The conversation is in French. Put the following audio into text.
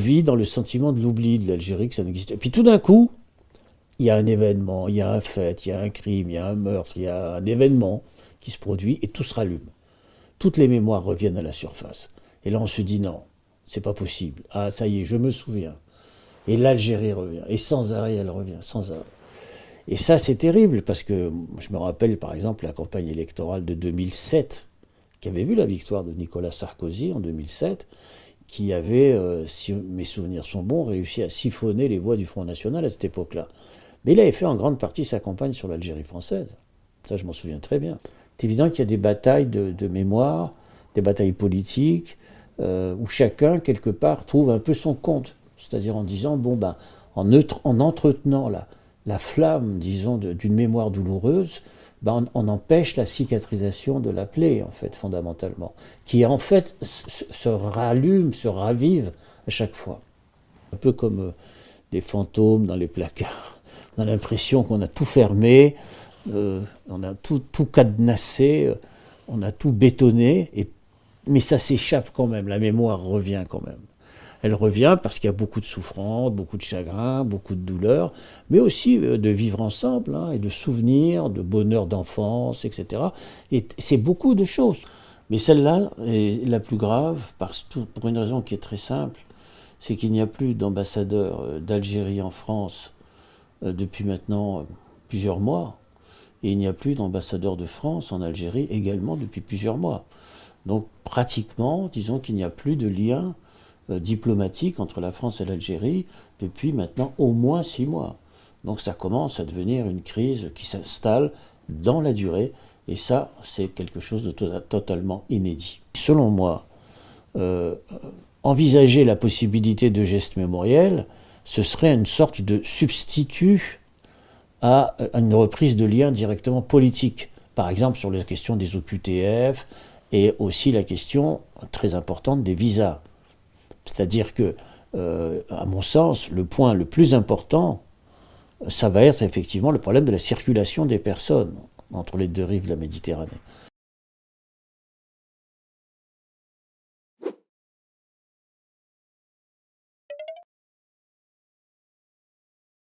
vit dans le sentiment de l'oubli de l'Algérie, que ça n'existe. Et puis tout d'un coup, il y a un événement, il y a un fait, il y a un crime, il y a un meurtre, il y a un événement qui se produit et tout se rallume. Toutes les mémoires reviennent à la surface. Et là, on se dit non, c'est pas possible. Ah, ça y est, je me souviens. Et l'Algérie revient. Et sans arrêt, elle revient, sans arrêt. Et ça, c'est terrible, parce que je me rappelle, par exemple, la campagne électorale de 2007, qui avait vu la victoire de Nicolas Sarkozy en 2007, qui avait, si mes souvenirs sont bons, réussi à siphonner les voix du Front National à cette époque-là. Mais il avait fait en grande partie sa campagne sur l'Algérie française. Ça, je m'en souviens très bien. C'est évident qu'il y a des batailles de mémoire, des batailles politiques, où chacun, quelque part, trouve un peu son compte. C'est-à-dire en disant, bon, ben, en entretenant la flamme, disons, d'une mémoire douloureuse, ben, on empêche la cicatrisation de la plaie, en fait, fondamentalement, qui, en fait, se rallume, se ravive à chaque fois. Un peu comme des fantômes dans les placards. On a l'impression qu'on a tout fermé, on a tout cadenassé, on a tout bétonné, mais ça s'échappe quand même, la mémoire revient quand même. Elle revient parce qu'il y a beaucoup de souffrance, beaucoup de chagrin, beaucoup de douleur, mais aussi de vivre ensemble, hein, et de souvenirs, de bonheur d'enfance, etc. Et c'est beaucoup de choses. Mais celle-là est la plus grave pour une raison qui est très simple, c'est qu'il n'y a plus d'ambassadeur d'Algérie en France depuis maintenant plusieurs mois, et il n'y a plus d'ambassadeur de France en Algérie également depuis plusieurs mois. Donc pratiquement, disons qu'il n'y a plus de lien diplomatique entre la France et l'Algérie depuis maintenant au moins 6 mois. Donc ça commence à devenir une crise qui s'installe dans la durée, et ça, c'est quelque chose de totalement inédit. Selon moi, envisager la possibilité de gestes mémoriels, ce serait une sorte de substitut à une reprise de liens directement politiques. Par exemple, sur les questions des OQTF et aussi la question très importante des visas. C'est-à-dire que, à mon sens, le point le plus important, ça va être effectivement le problème de la circulation des personnes entre les deux rives de la Méditerranée.